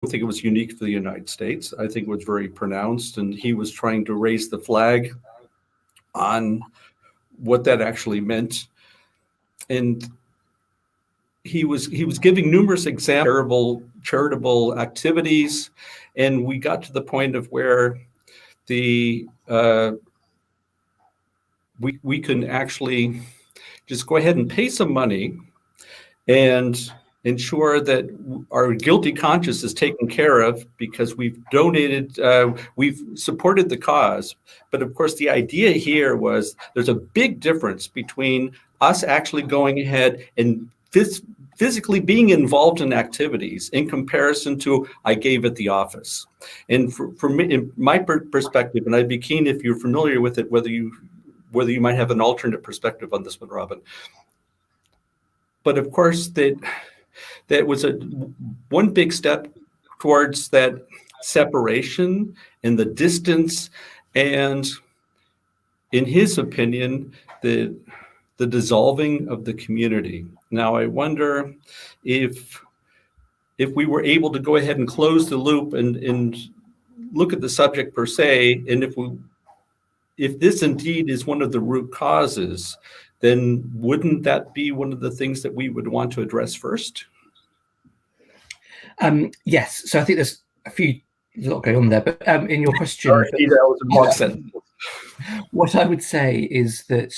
think it was unique for the United States. I think it was very pronounced, and he was trying to raise the flag on what that actually meant. And he was giving numerous examples, charitable activities, and we got to the point of where the we can actually just go ahead and pay some money and ensure that our guilty conscience is taken care of because we've donated, we've supported the cause. But of course, the idea here was there's a big difference between us actually going ahead and physically being involved in activities in comparison to I gave at the office. And for me, in my perspective, and I'd be keen if you're familiar with it, whether you might have an alternate perspective on this one, Robin. But of course, that was one big step towards that separation and the distance, and in his opinion, the dissolving of the community. Now, I wonder if we were able to go ahead and close the loop and look at the subject per se, and if this indeed is one of the root causes, then wouldn't that be one of the things that we would want to address first? Yes. So I think there's a lot going on there, but in your question, what I would say is that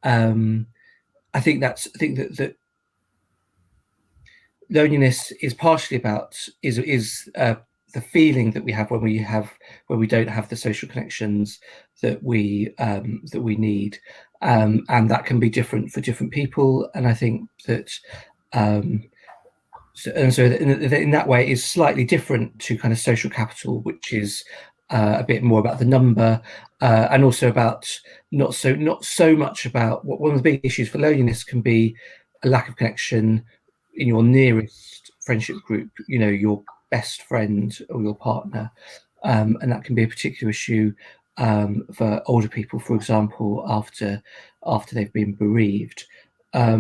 I think that loneliness is partially about the feeling that we have when we don't have the social connections that we need, and that can be different for different people. And I think that so in that way is slightly different to kind of social capital, which is a bit more about the number, and also about not so much about one of the big issues for loneliness can be a lack of connection in your nearest friendship group, your best friend or your partner, and that can be a particular issue for older people, for example, after they've been bereaved. But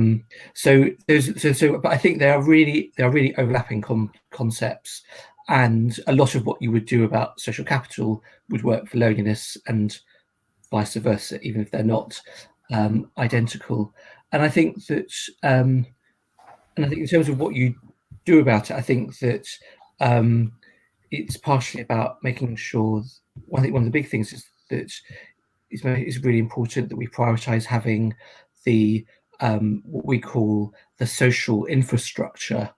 I think they are really overlapping concepts, and a lot of what you would do about social capital would work for loneliness, and vice versa, even if they're not identical. And I think that, in terms of what you do about it, I think that it's partially about making sure. I think one of the big things is that it's really important that we prioritise having the what we call the social infrastructure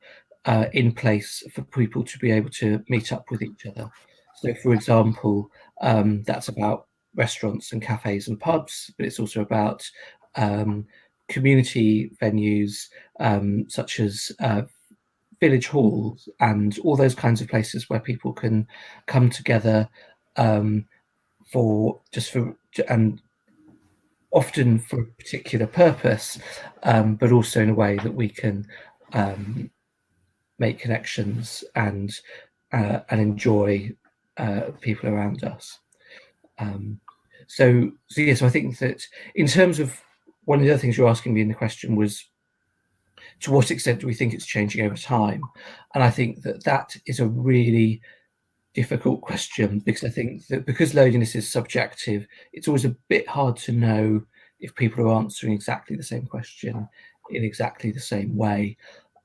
in place for people to be able to meet up with each other. So, for example, that's about restaurants and cafes and pubs, but it's also about community venues such as village halls and all those kinds of places where people can come together and often for a particular purpose, but also in a way that we can make connections and enjoy people around us. So I think that in terms of one of the other things you're asking me in the question was, to what extent do we think it's changing over time? And I think that is a really difficult question, because I think that because loneliness is subjective, it's always a bit hard to know if people are answering exactly the same question in exactly the same way.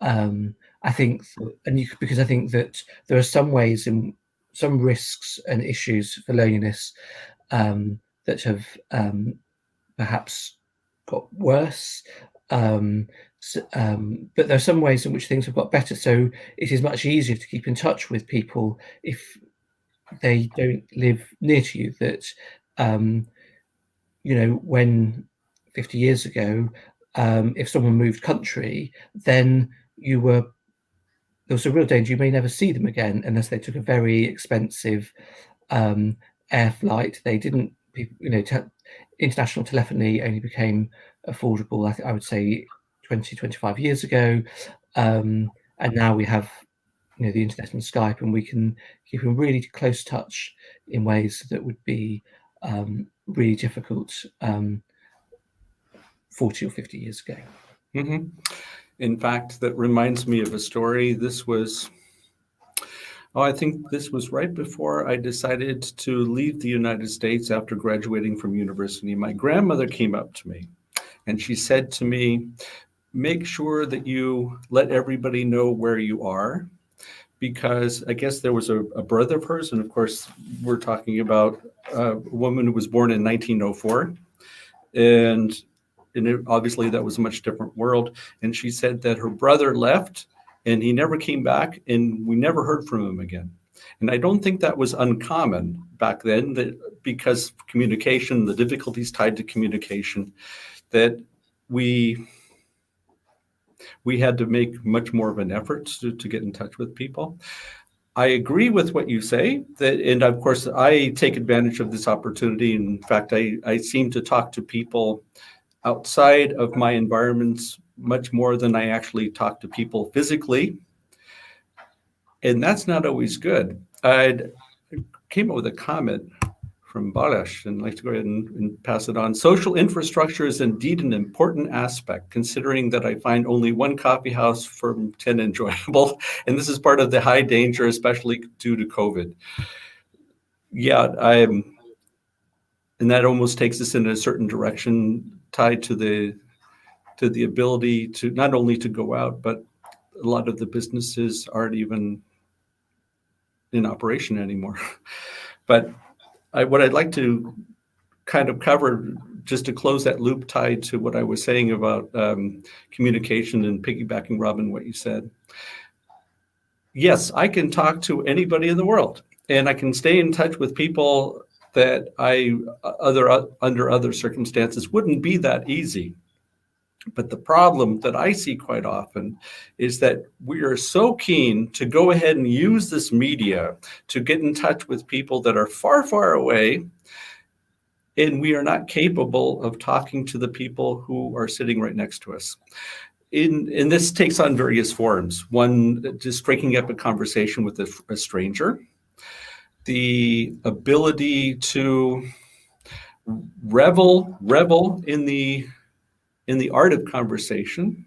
I think that there are some ways in some risks and issues for loneliness that have perhaps got worse, but there are some ways in which things have got better. So it is much easier to keep in touch with people if they don't live near to you. That when 50 years ago, if someone moved country, then there was a real danger you may never see them again unless they took a very expensive air flight. They didn't, international telephony only became affordable, I would say, 20-25 years ago, and now we have the internet and Skype, and we can keep in really close touch in ways that would be really difficult 40 or 50 years ago. Mm-hmm. In fact, that reminds me of a story. This was Oh, I think this was right before I decided to leave the United States after graduating from university. My grandmother came up to me and she said to me, make sure that you let everybody know where you are, because I guess there was a brother of hers, and of course, we're talking about a woman who was born in 1904, and obviously that was a much different world. And she said that her brother left, and he never came back, and we never heard from him again. And I don't think that was uncommon back then, that because communication, the difficulties tied to communication, that we had to make much more of an effort to get in touch with people. I agree with what you say, that, and of course, I take advantage of this opportunity. In fact, I seem to talk to people outside of my environments much more than I actually talk to people physically, and that's not always good. I came up with a comment from Balash, and I'd like to go ahead and pass it on. Social infrastructure is indeed an important aspect, considering that I find only one coffee house from 10 enjoyable, and this is part of the high danger, especially due to COVID. Yeah, and that almost takes us in a certain direction tied to the ability to not only to go out, but a lot of the businesses aren't even in operation anymore. But what I'd like to kind of cover, just to close that loop tied to what I was saying about communication and piggybacking, Robin, what you said. Yes, I can talk to anybody in the world, and I can stay in touch with people that under other circumstances wouldn't be that easy. But the problem that I see quite often is that we are so keen to go ahead and use this media to get in touch with people that are far, far away, and we are not capable of talking to the people who are sitting right next to us. And this takes on various forms. One, just striking up a conversation with a stranger, the ability to revel in the art of conversation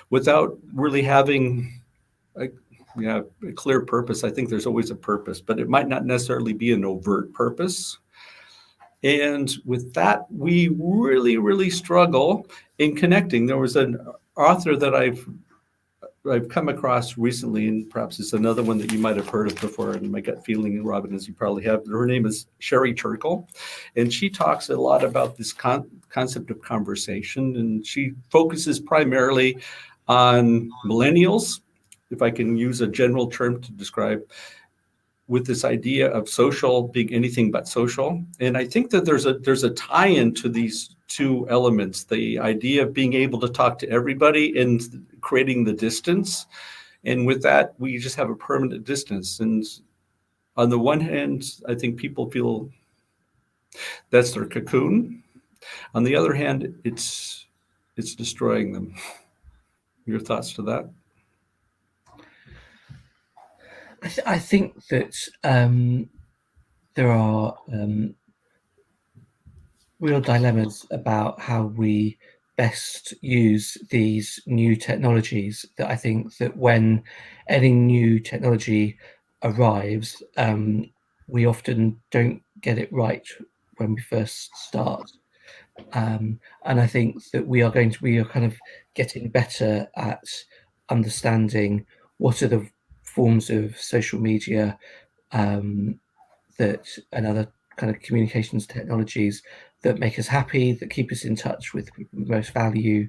without really having a clear purpose. I think there's always a purpose, but it might not necessarily be an overt purpose. And with that, we really, really struggle in connecting. There was an author that I've come across recently, and perhaps it's another one that you might have heard of before, and my gut feeling, Robin, as you probably have. Her name is Sherry Turkle, and she talks a lot about this concept of conversation, and she focuses primarily on millennials, if I can use a general term to describe, with this idea of social being anything but social. And I think that there's a tie-in to these two elements, the idea of being able to talk to everybody and creating the distance. And with that, we just have a permanent distance. And on the one hand, I think people feel that's their cocoon. On the other hand, it's destroying them. Your thoughts to that? I think that there are real dilemmas about how we best use these new technologies. That I think that when any new technology arrives, we often don't get it right when we first start. And I think that we are kind of getting better at understanding what are the forms of social media that and other kind of communications technologies that make us happy, that keep us in touch with people we most value,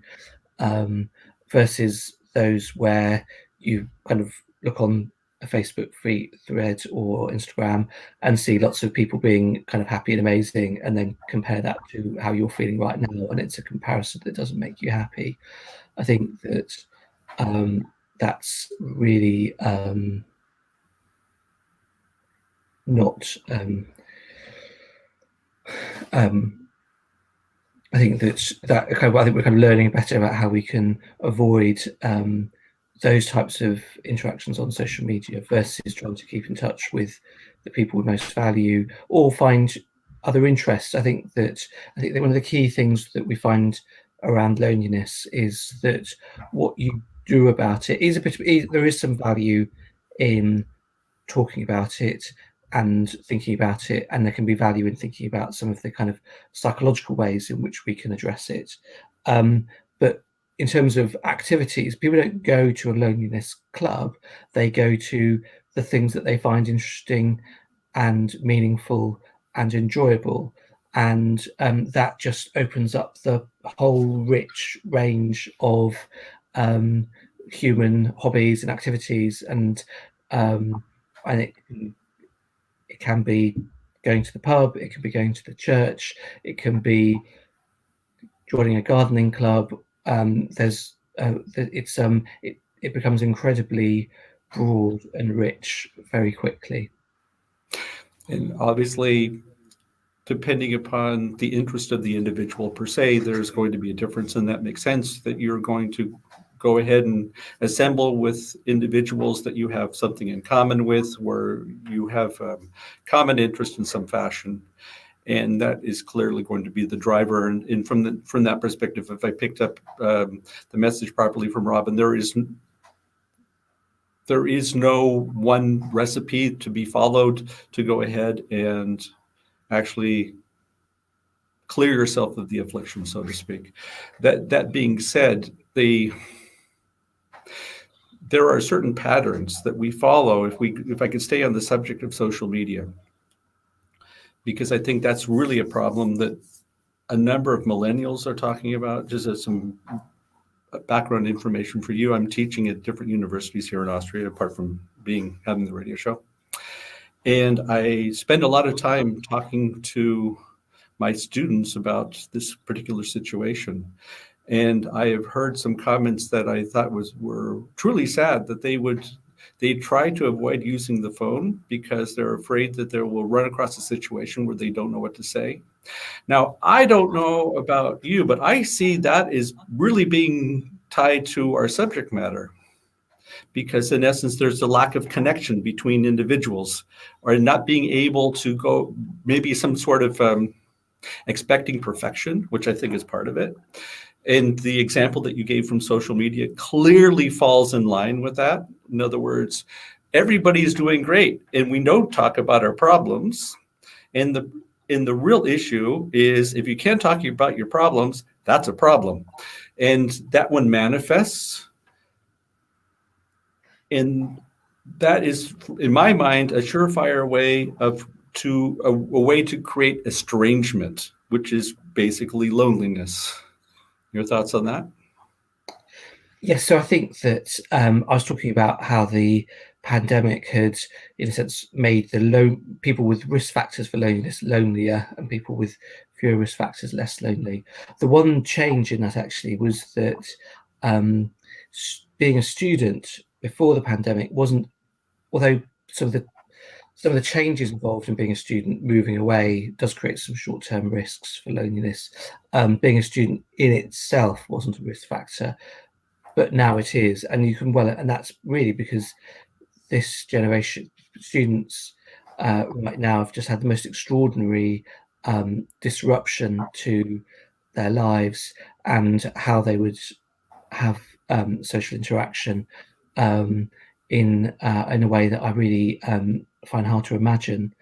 versus those where you kind of look on a Facebook thread or Instagram and see lots of people being kind of happy and amazing, and then compare that to how you're feeling right now, and it's a comparison that doesn't make you happy. I think that that's really not. I think that kind of, I think we're kind of learning better about how we can avoid those types of interactions on social media versus trying to keep in touch with the people we most value or find other interests. I think that one of the key things that we find around loneliness is that what you do about it is there is some value in talking about it and thinking about it, and there can be value in thinking about some of the kind of psychological ways in which we can address it. But in terms of activities, people don't go to a loneliness club, they go to the things that they find interesting and meaningful and enjoyable. And that just opens up the whole rich range of human hobbies and activities. And it can be going to the pub, it can be going to the church, it can be joining a gardening club. It becomes incredibly broad and rich very quickly. And obviously, depending upon the interest of the individual per se, there's going to be a difference, and that makes sense that you're going to go ahead and assemble with individuals that you have something in common with, where you have common interest in some fashion. And that is clearly going to be the driver. And from that perspective, if I picked up the message properly from Robin, there is no one recipe to be followed to go ahead and actually clear yourself of the affliction, so to speak. That being said, there are certain patterns that we follow. If I could stay on the subject of social media, because I think that's really a problem that a number of millennials are talking about. Just as some background information for you, I'm teaching at different universities here in Austria, apart from having the radio show. And I spend a lot of time talking to my students about this particular situation. And I have heard some comments that I thought were truly sad, that they try to avoid using the phone because they're afraid that they will run across a situation where they don't know what to say. Now, I don't know about you, but I see that is really being tied to our subject matter, because in essence, there's a lack of connection between individuals, or not being able to go, maybe some sort of expecting perfection, which I think is part of it. And the example that you gave from social media clearly falls in line with that. In other words, everybody is doing great, and we don't talk about our problems. And the real issue is, if you can't talk about your problems, that's a problem. And that one manifests. And that is, in my mind, a surefire way a way to create estrangement, which is basically loneliness. Your thoughts on that? Yes, so I think that I was talking about how the pandemic had, in a sense, made people with risk factors for loneliness lonelier, and people with fewer risk factors less lonely. The one change in that actually was that being a student before the pandemic wasn't, although some of the changes involved in being a student moving away does create some short-term risks for loneliness. Being a student in itself wasn't a risk factor, but now it is. And that's really because this generation students right now have just had the most extraordinary disruption to their lives and how they would have social interaction in a way that I really find hard to imagine.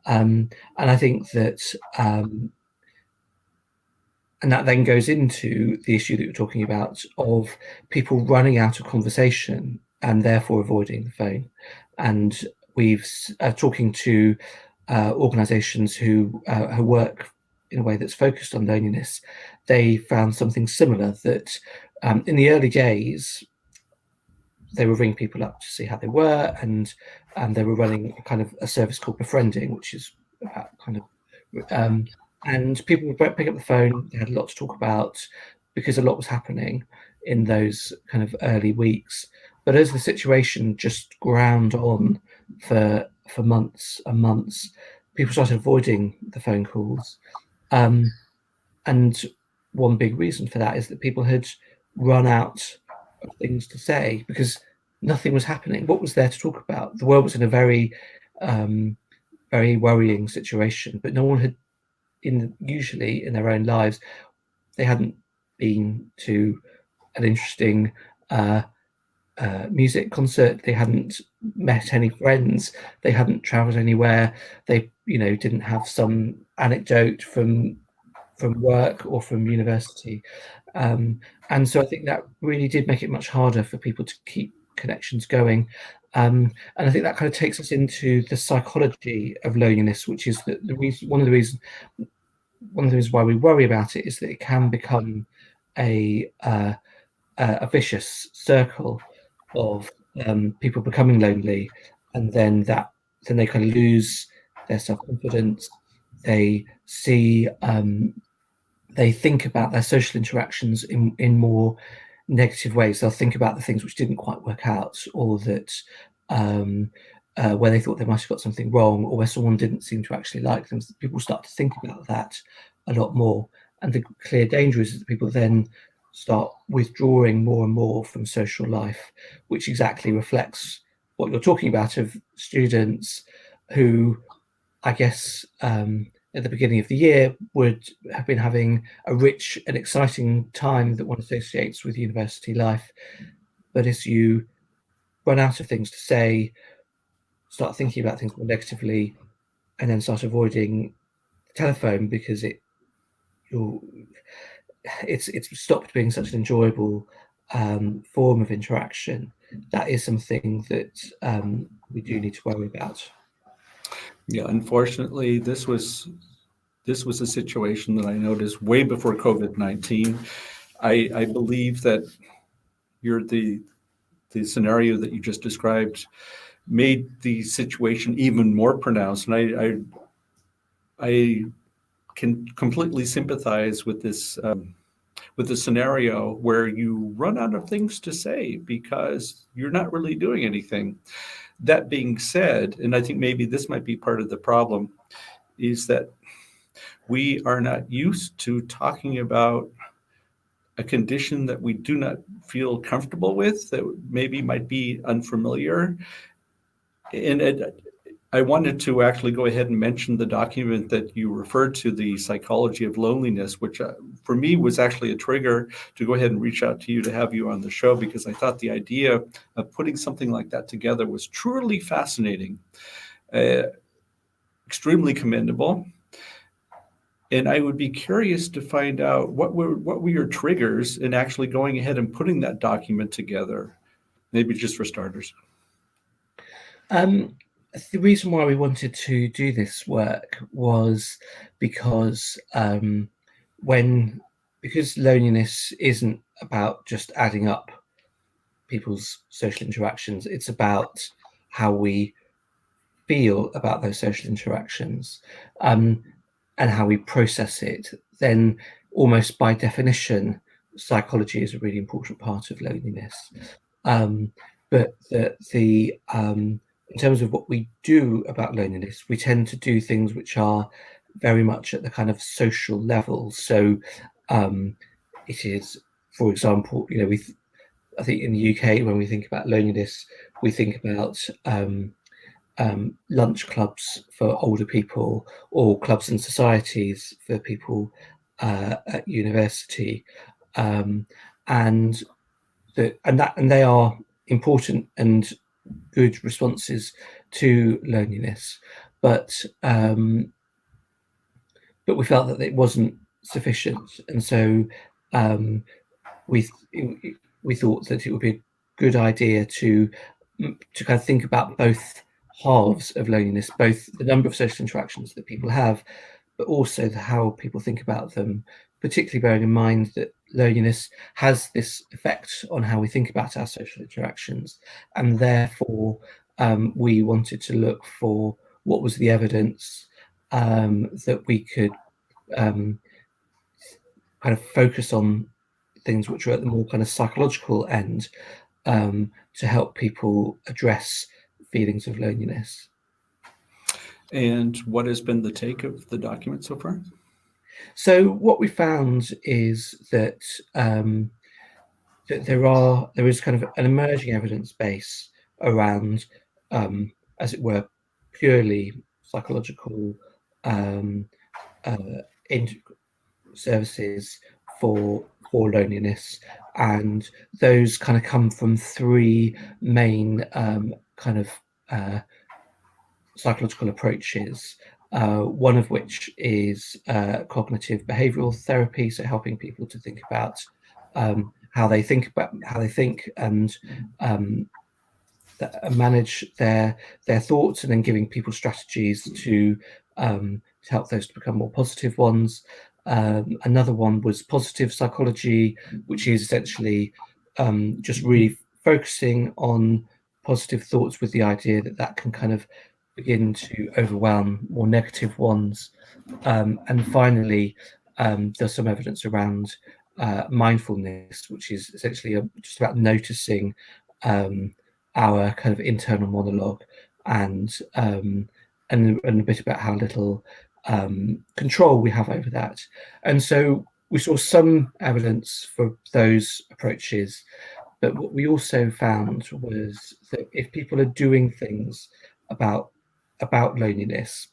And I think that and that then goes into the issue that you're talking about of people running out of conversation and therefore avoiding the phone. And we've talking to organisations who work in a way that's focused on loneliness. They found something similar, that in the early days, they were ringing people up to see how they were, and they were running kind of a service called befriending, which is about kind of and people would pick up the phone. They had a lot to talk about because a lot was happening in those kind of early weeks. But as the situation just ground on for months and months, people started avoiding the phone calls. And one big reason for that is that people had run out of things to say because nothing was happening. What was there to talk about? The world was in a very, very worrying situation, but no one had, usually in their own lives, they hadn't been to an interesting music concert. They hadn't met any friends, they hadn't traveled anywhere, they didn't have some anecdote from work or from university. And so I think that really did make it much harder for people to keep connections going. And I think that kind of takes us into the psychology of loneliness, which is that one of the reasons why we worry about it is that it can become a vicious circle of people becoming lonely, and then they kind of lose their self-confidence. They see they think about their social interactions in more negative ways. They'll think about the things which didn't quite work out, or that um, where they thought they might have got something wrong, or where someone didn't seem to actually like them. So people start to think about that a lot more. And the clear danger is that people then start withdrawing more and more from social life, which exactly reflects what you're talking about of students who, I guess, at the beginning of the year would have been having a rich and exciting time that one associates with university life. But as you run out of things to say, start thinking about things more negatively, and then start avoiding the telephone because you're, it's stopped being such an enjoyable form of interaction, that is something that we do need to worry about. Yeah, unfortunately, this was a situation that I noticed way before COVID-19. I believe that you're the scenario that you just described made the situation even more pronounced. And I can completely sympathize with the scenario where you run out of things to say because you're not really doing anything. That being said, and I think maybe this might be part of the problem, is that we are not used to talking about a condition that we do not feel comfortable with, that maybe might be unfamiliar. And I wanted to actually go ahead and mention the document that you referred to, the psychology of loneliness, which for me was actually a trigger to go ahead and reach out to you to have you on the show, because I thought the idea of putting something like that together was truly fascinating, uh, extremely commendable. And I would be curious to find out what were your triggers in actually going ahead and putting that document together, maybe just for starters. Um, the reason why we wanted to do this work was because when because loneliness isn't about just adding up people's social interactions, it's about how we feel about those social interactions, um, and how we process it. Then, almost by definition, psychology is a really important part of loneliness. Um, but in terms of what we do about loneliness, we tend to do things which are very much at the kind of social level. So um, it is, for example, I think in the UK, when we think about loneliness, we think about lunch clubs for older people, or clubs and societies for people at university, um, and and they are important and good responses to loneliness, but we felt that it wasn't sufficient, and so um, we we thought that it would be a good idea to kind of think about both halves of loneliness, both the number of social interactions that people have, but also how people think about them, particularly bearing in mind that loneliness has this effect on how we think about our social interactions. And therefore, we wanted to look for what was the evidence that we could um, kind of focus on things which are at the more kind of psychological end, to help people address feelings of loneliness. And what has been the take of the document so far? So what we found is that there is kind of an emerging evidence base around, as it were, purely psychological um, uh, services for loneliness, and those kind of come from three main kind of psychological approaches. One of which is cognitive behavioral therapy, so helping people to think about how they think and manage their thoughts, and then giving people strategies to help those to become more positive ones. Another one was positive psychology, which is essentially just really focusing on positive thoughts with the idea that that can kind of begin to overwhelm more negative ones. And finally, there's some evidence around mindfulness, which is essentially just about noticing our kind of internal monologue, and a bit about how little control we have over that. And so we saw some evidence for those approaches, but what we also found was that if people are doing things about loneliness,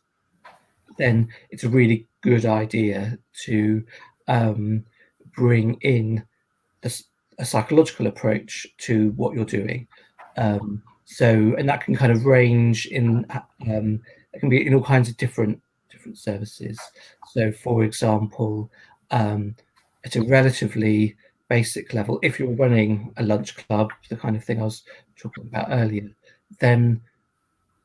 then it's a really good idea to bring in a psychological approach to what you're doing. And that can kind of range in, it can be in all kinds of different services. So, for example, at a relatively basic level, if you're running a lunch club, the kind of thing I was talking about earlier, then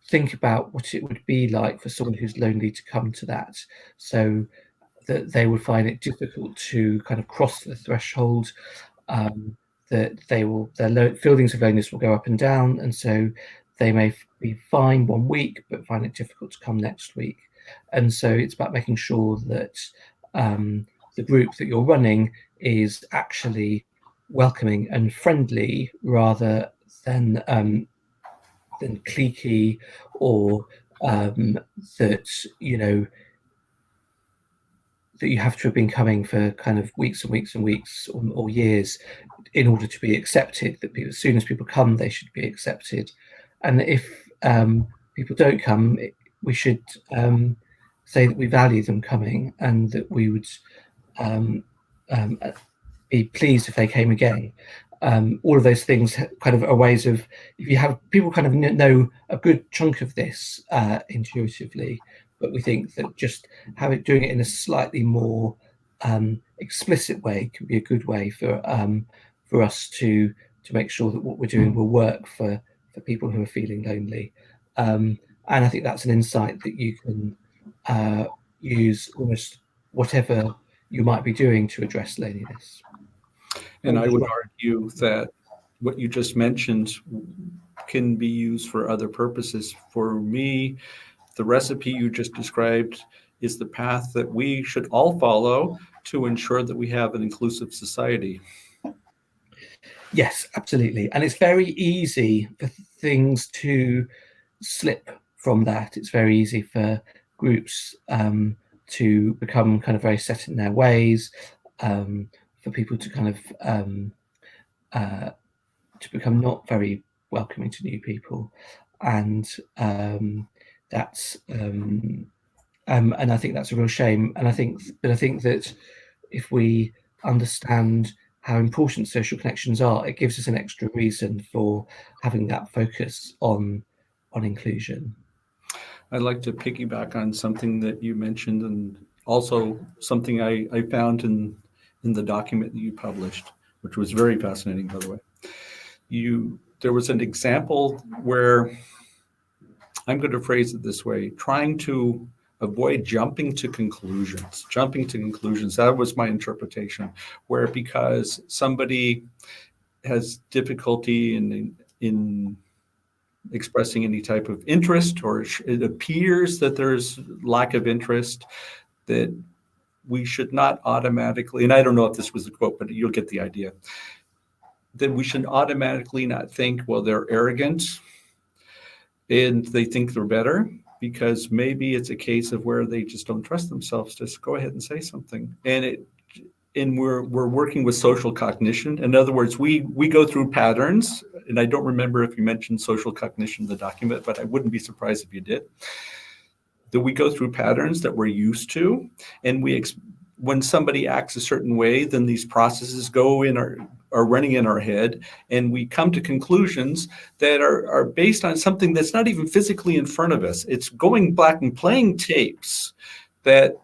think about what it would be like for someone who's lonely to come to that. So that they would find it difficult to kind of cross the threshold, that their feelings of loneliness will go up and down, and so they may be fine one week but find it difficult to come next week. And so it's about making sure that the group that you're running is actually welcoming and friendly, rather than cliquey, or that that you have to have been coming for kind of weeks and weeks and weeks, or years, in order to be accepted. That as soon as people come, they should be accepted. And if people don't come, we should say that we value them coming, and that we would be pleased if they came again. All of those things kind of are ways of, if you have people kind of know a good chunk of this intuitively, but we think that just doing it in a slightly more explicit way can be a good way for us to make sure that what we're doing will work for people who are feeling lonely. And I think that's an insight that you can use almost whatever you might be doing to address loneliness. And I would argue that what you just mentioned can be used for other purposes. For me, the recipe you just described is the path that we should all follow to ensure that we have an inclusive society. Yes, absolutely. And it's very easy for things to slip from that. It's very easy for groups to become kind of very set in their ways, for people to kind of to become not very welcoming to new people. And that's and I think that's a real shame. And I think that if we understand how important social connections are, it gives us an extra reason for having that focus on inclusion. I'd like to piggyback on something that you mentioned, and also something I found in the document that you published, which was very fascinating, by the way. There was an example where, I'm going to phrase it this way, trying to avoid jumping to conclusions. That was my interpretation, where because somebody has difficulty in expressing any type of interest, or it appears that there's lack of interest, that we should not automatically, and I don't know if this was a quote, but you'll get the idea, that we should automatically not think, well, they're arrogant and they think they're better, because maybe it's a case of where they just don't trust themselves. Just go ahead and say something. And we're working with social cognition. In other words, we go through patterns, and I don't remember if you mentioned social cognition in the document, but I wouldn't be surprised if you did. That we go through patterns that we're used to, and when somebody acts a certain way, then these processes go in are running in our head, and we come to conclusions that are based on something that's not even physically in front of us. It's going back and playing tapes that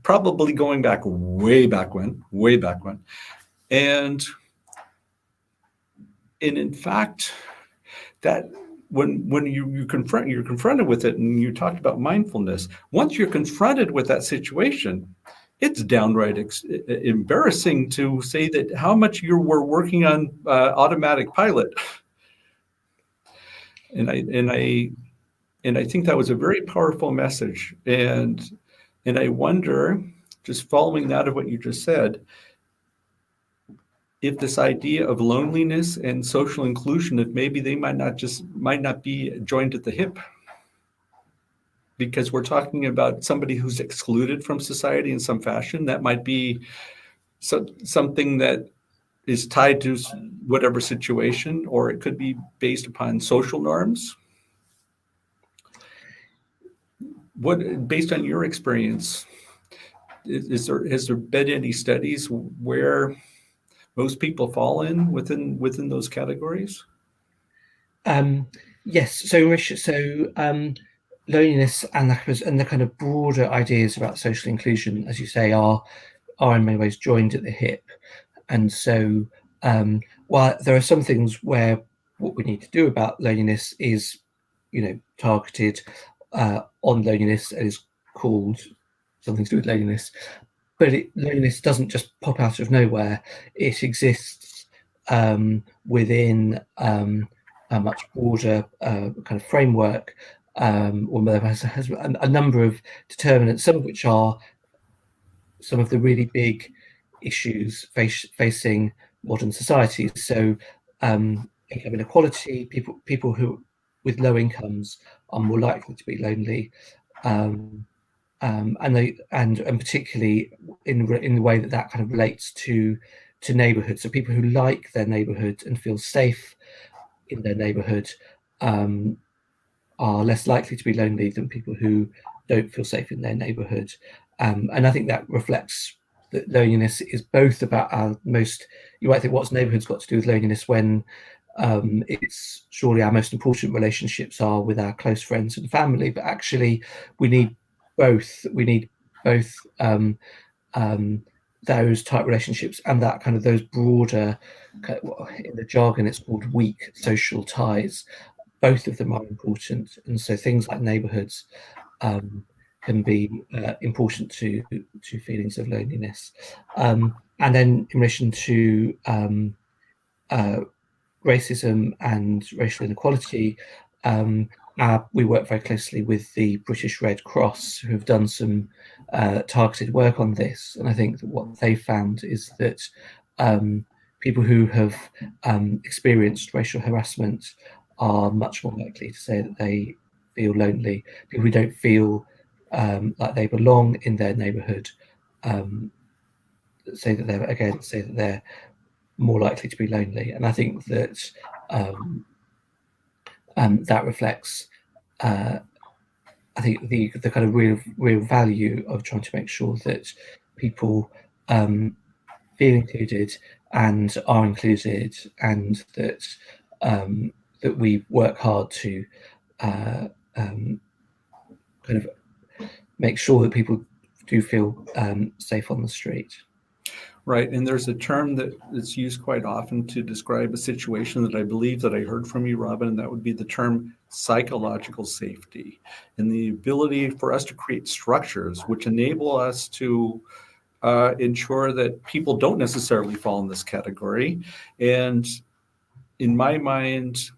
probably going back way back when. And in fact, that when you're confronted with it, and you talked about mindfulness, once you're confronted with that situation, it's downright embarrassing to say that how much you were working on automatic pilot. And I think that was a very powerful message. And I wonder, just following that of what you just said, if this idea of loneliness and social inclusion, if maybe they might not be joined at the hip, because we're talking about somebody who's excluded from society in some fashion. That might be something that is tied to whatever situation, or it could be based upon social norms. Based on your experience, has there been any studies where most people fall in within those categories? Yes. So loneliness and the kind of broader ideas about social inclusion, as you say, are in many ways joined at the hip. And so while there are some things where what we need to do about loneliness is, targeted on loneliness, and is called something to do with loneliness, but loneliness doesn't just pop out of nowhere. It exists within a much broader kind of framework, or has a number of determinants, some of which are some of the really big issues facing modern societies. So income inequality, people who with low incomes are more likely to be lonely, and particularly in the way that kind of relates to neighbourhoods. So people who like their neighbourhood and feel safe in their neighbourhood are less likely to be lonely than people who don't feel safe in their neighbourhood. And I think that reflects that loneliness is both about our most, you might think, what's neighbourhoods got to do with loneliness, when it's surely our most important relationships are with our close friends and family, but actually we need both. We need both those type relationships and that kind of those broader, in the jargon it's called weak social ties. Both of them are important, and so things like neighbourhoods can be important to feelings of loneliness. And then in relation to racism and racial inequality, we work very closely with the British Red Cross, who have done some targeted work on this. And I think that what they found is that people who have experienced racial harassment are much more likely to say that they feel lonely. People who don't feel like they belong in their neighbourhood say that they're more likely to be lonely. And I think that that reflects, I think, the kind of real value of trying to make sure that people feel included and are included, and that that we work hard to kind of make sure that people do feel safe on the street. Right, and there's a term that's used quite often to describe a situation that I believe that I heard from you, Robin, and that would be the term psychological safety, and the ability for us to create structures which enable us to ensure that people don't necessarily fall in this category. And in my mind,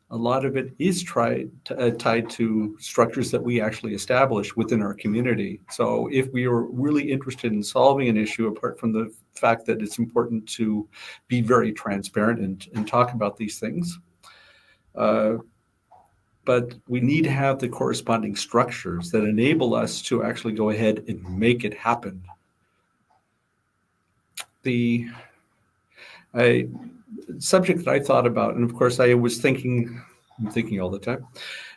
a lot of it is tied to structures that we actually establish within our community. So if we are really interested in solving an issue, apart from the fact that it's important to be very transparent and talk about these things, but we need to have the corresponding structures that enable us to actually go ahead and make it happen. The subject that I thought about, and of course I was thinking, I'm thinking all the time,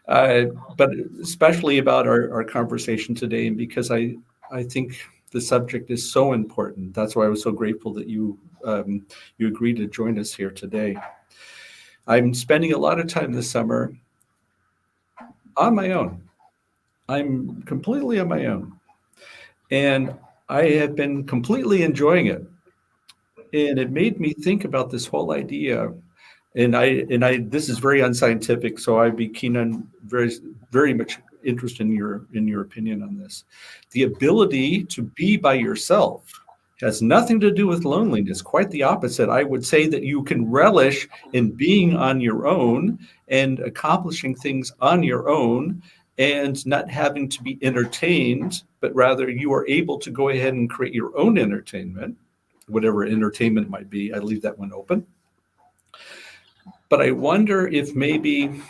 but especially about our conversation today, and because I think the subject is so important. That's why I was so grateful that you you agreed to join us here today. I'm spending a lot of time this summer on my own. I'm completely on my own. And I have been completely enjoying it. And it made me think about this whole idea. And I this is very unscientific, so I'd be keen on very much interested in your opinion on this. The ability to be by yourself has nothing to do with loneliness. Quite the opposite. I would say that you can relish in being on your own and accomplishing things on your own and not having to be entertained, but rather you are able to go ahead and create your own entertainment, whatever entertainment might be. I leave that one open. But I wonder if maybe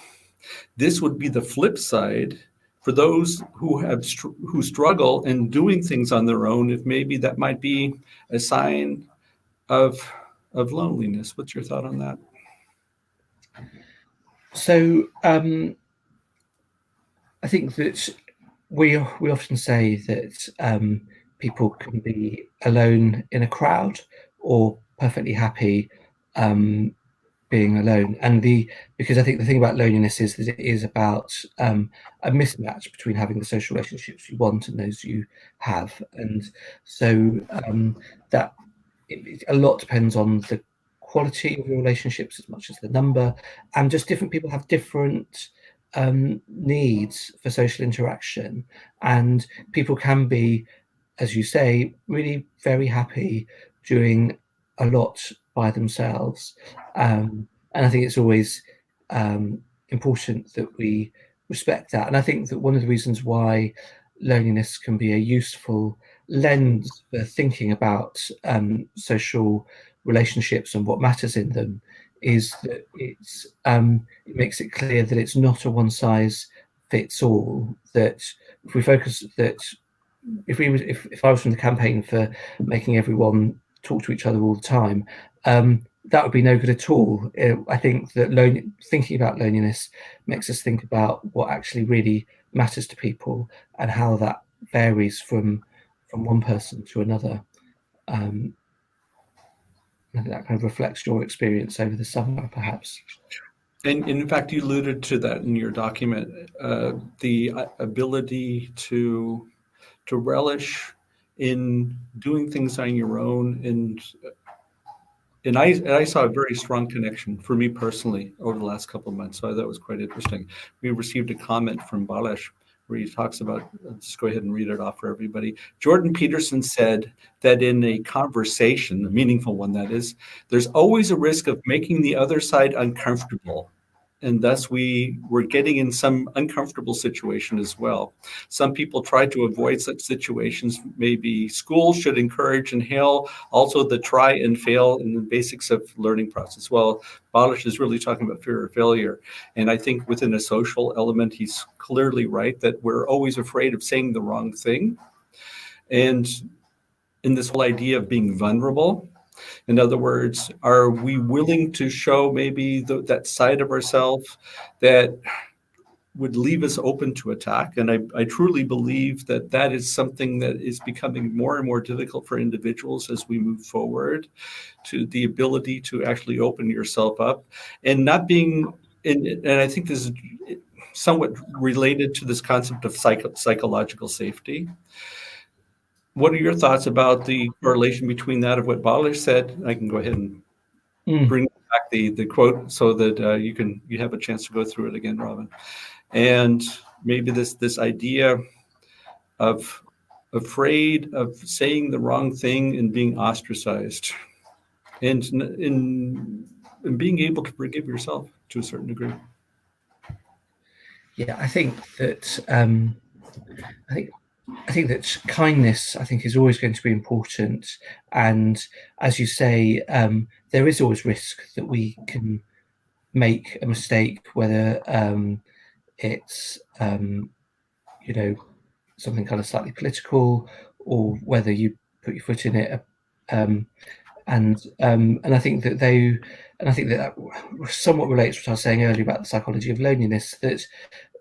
this would be the flip side for those who struggle in doing things on their own. If maybe that might be a sign of loneliness. What's your thought on that? So I think that we often say that people can be alone in a crowd or perfectly happy being alone. Because I think the thing about loneliness is that it is about a mismatch between having the social relationships you want and those you have, and so that a lot depends on the quality of your relationships as much as the number, and just different people have different needs for social interaction, and people can be, as you say, really very happy doing a lot by themselves. And I think it's always important that we respect that. And I think that one of the reasons why loneliness can be a useful lens for thinking about social relationships and what matters in them is that it makes it clear that it's not a one size fits all. That if we focus that if I was from the campaign for making everyone talk to each other all the time, that would be no good at all. I think that thinking about loneliness makes us think about what actually really matters to people and how that varies from one person to another. I think that kind of reflects your experience over the summer, perhaps. And in fact, you alluded to that in your document, the ability to relish in doing things on your own. And I saw a very strong connection for me personally over the last couple of months. So that was quite interesting. We received a comment from Balash where he talks about, just go ahead and read it off for everybody. Jordan Peterson said that in a conversation, a meaningful one that is, there's always a risk of making the other side uncomfortable. And thus we're getting in some uncomfortable situation as well. Some people try to avoid such situations. Maybe schools should encourage and hail also the try and fail in the basics of learning process. Well, Balish is really talking about fear of failure. And I think within a social element, he's clearly right that we're always afraid of saying the wrong thing. And in this whole idea of being vulnerable, in other words, are we willing to show maybe that side of ourselves that would leave us open to attack? And I truly believe that that is something that is becoming more and more difficult for individuals as we move forward, to the ability to actually open yourself up and not being, and I think this is somewhat related to this concept of psychological safety. What are your thoughts about the correlation between that of what Balish said? I can go ahead and bring back the quote so that you have a chance to go through it again, Robin. And maybe this idea of afraid of saying the wrong thing and being ostracized, and in being able to forgive yourself to a certain degree. Yeah, I think that I think that kindness, I think, is always going to be important. And as you say, there is always risk that we can make a mistake, whether it's something kind of slightly political, or whether you put your foot in it. And I think that that somewhat relates to what I was saying earlier about the psychology of loneliness. That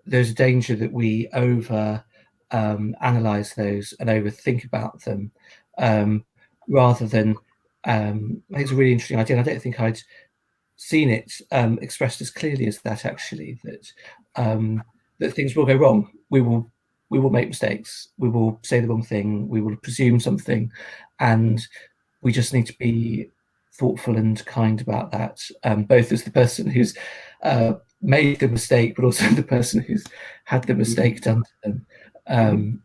there's a danger that we over analyze those and overthink about them, rather than I think it's a really interesting idea. And I don't think I'd seen it expressed as clearly as that. Actually, that things will go wrong. We will make mistakes. We will say the wrong thing. We will presume something, and we just need to be thoughtful and kind about that. Both as the person who's made the mistake, but also the person who's had the mistake done to them.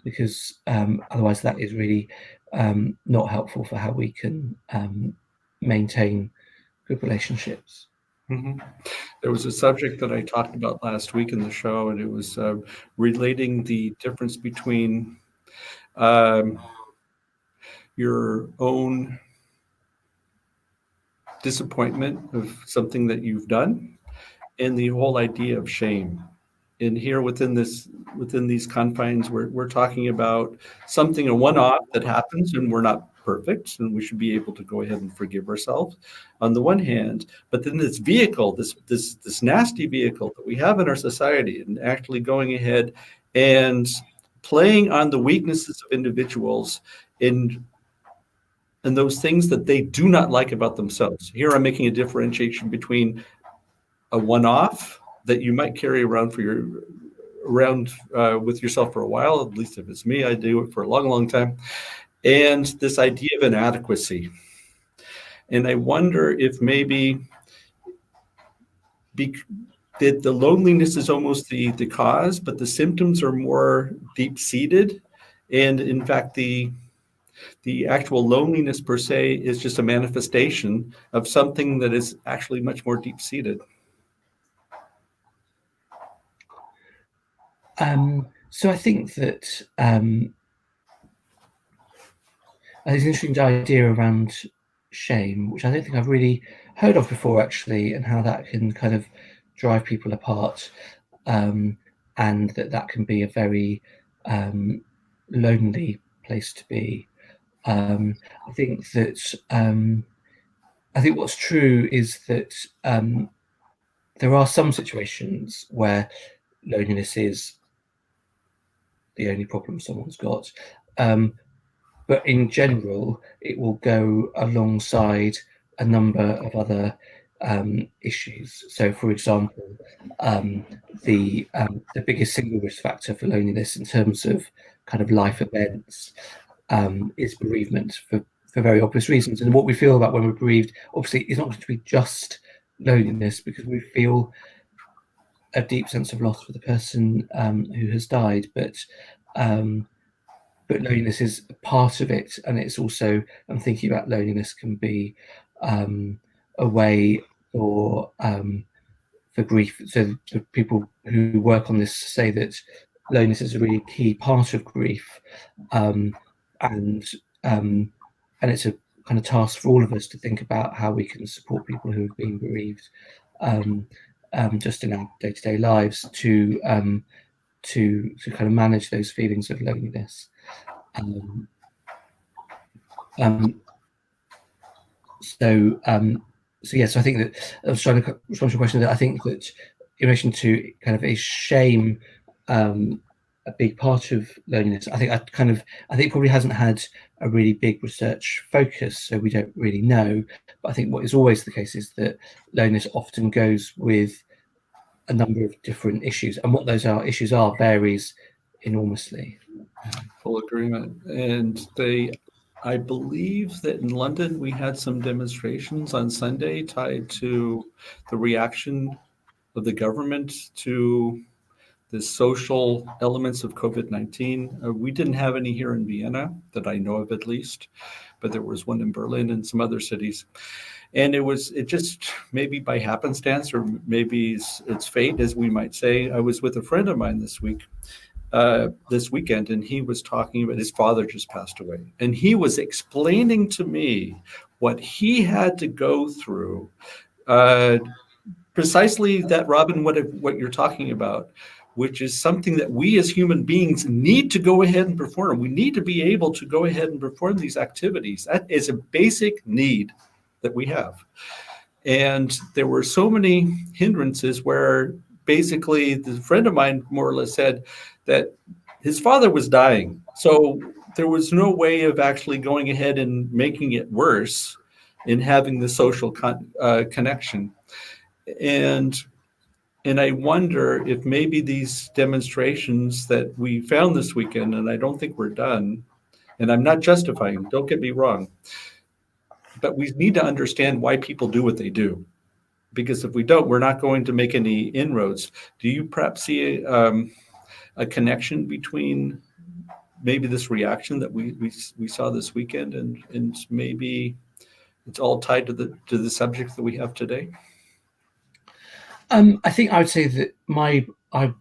Because otherwise that is really not helpful for how we can maintain good relationships. Mm-hmm. There was a subject that I talked about last week in the show, and it was relating the difference between your own disappointment of something that you've done and the whole idea of shame. And here within these confines, we're talking about something, a one-off that happens, and we're not perfect, and we should be able to go ahead and forgive ourselves on the one hand. But then this vehicle, this nasty vehicle that we have in our society, and actually going ahead and playing on the weaknesses of individuals in and those things that they do not like about themselves. Here I'm making a differentiation between a one-off that you might carry around with yourself for a while. At least if it's me, I do it for a long, long time. And this idea of inadequacy. And I wonder if maybe that the loneliness is almost the cause, but the symptoms are more deep-seated. And in fact, the actual loneliness per se is just a manifestation of something that is actually much more deep-seated. So I think that there's an interesting idea around shame, which I don't think I've really heard of before, actually, and how that can kind of drive people apart, and that can be a very lonely place to be. I think that I think what's true is that there are some situations where loneliness is the only problem someone's got. But in general, it will go alongside a number of other issues. So, for example, the biggest single risk factor for loneliness in terms of kind of life events is bereavement for very obvious reasons. And what we feel about when we're bereaved, obviously, is not going to be just loneliness, because we feel a deep sense of loss for the person who has died, but loneliness is a part of it, and it's also, I'm thinking about loneliness can be a way for grief. So the people who work on this say that loneliness is a really key part of grief, and it's a kind of task for all of us to think about how we can support people who have been bereaved, just in our day-to-day lives, to kind of manage those feelings of loneliness. So I think that I was trying to respond to a question that I think that in relation to kind of is shame a big part of loneliness. I think probably hasn't had a really big research focus, so we don't really know. But I think what is always the case is that loneliness often goes with a number of different issues, and what those issues are varies enormously. Full agreement. And I believe that in London we had some demonstrations on Sunday tied to the reaction of the government to the social elements of COVID-19. We didn't have any here in Vienna that I know of, at least, but there was one in Berlin and some other cities. And it just maybe by happenstance, or maybe it's fate, as we might say. I was with a friend of mine this weekend, and he was talking about his father just passed away, and he was explaining to me what he had to go through, precisely that, Robin, what you're talking about, which is something that we as human beings need to go ahead and perform. We need to be able to go ahead and perform these activities. That is a basic need that we have. And there were so many hindrances where basically the friend of mine more or less said that his father was dying. So there was no way of actually going ahead and making it worse in having the social connection. And I wonder if maybe these demonstrations that we found this weekend, and I don't think we're done, and I'm not justifying, don't get me wrong, but we need to understand why people do what they do. Because if we don't, we're not going to make any inroads. Do you perhaps see a connection between maybe this reaction that we saw this weekend and maybe it's all tied to the subject that we have today? I think I would say that I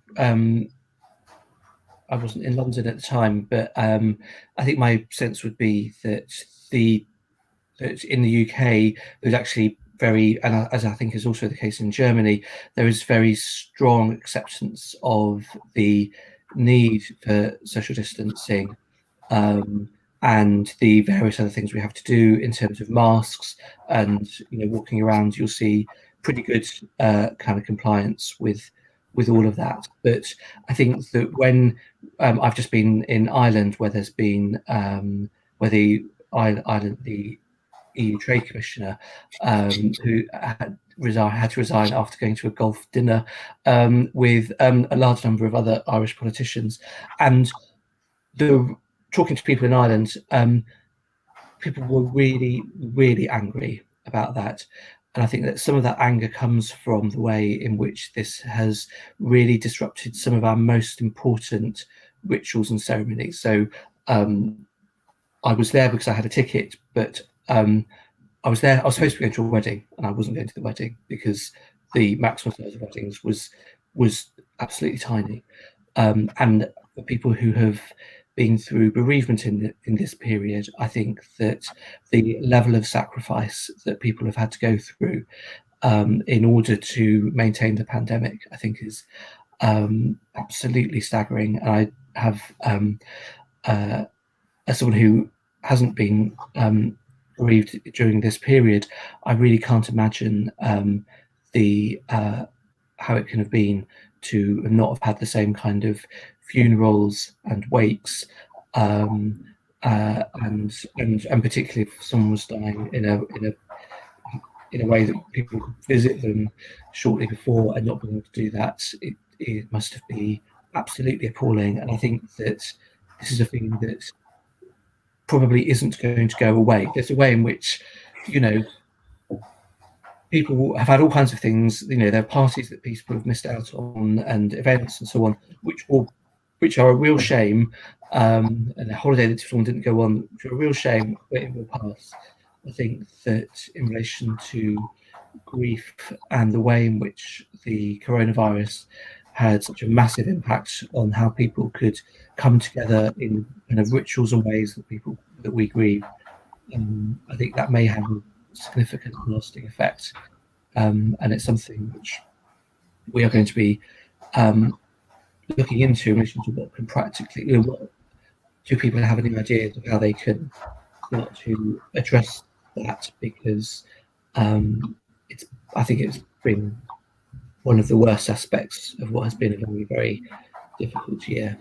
wasn't in London at the time, but I think my sense would be that that in the UK there's actually very, and as I think is also the case in Germany, there is very strong acceptance of the need for social distancing, and the various other things we have to do in terms of masks and walking around. You'll see pretty good kind of compliance with all of that. But I think that when I've just been in Ireland, where there's been where the Ireland the EU Trade Commissioner, who had to resign after going to a golf dinner with a large number of other Irish politicians, and talking to people in Ireland, people were really, really angry about that. And I think that some of that anger comes from the way in which this has really disrupted some of our most important rituals and ceremonies. So I was there because I had a ticket, but I was supposed to be going to a wedding, and I wasn't going to the wedding because the maximum size of weddings was absolutely tiny. And for people who have been through bereavement in this period, I think that the level of sacrifice that people have had to go through in order to maintain the pandemic, I think, is absolutely staggering. And I have, as someone who hasn't been bereaved during this period, I really can't imagine the how it can have been to not have had the same kind of funerals and wakes, and particularly if someone was dying in a way that people could visit them shortly before and not being able to do that, it must have been absolutely appalling. And I think that this is a thing that probably isn't going to go away. There's a way in which, people have had all kinds of things. There are parties that people have missed out on and events and so on, which are a real shame. And a holiday that someone didn't go on, which are a real shame, but it will pass. I think that in relation to grief and the way in which the coronavirus had such a massive impact on how people could come together in kind of rituals and ways that we grieve, I think that may have a significant lasting effect, and it's something which we are going to be looking into in relation to what can practically, what do people have any ideas of how they can start to address that, because I think it's been one of the worst aspects of what has been a very, very difficult year.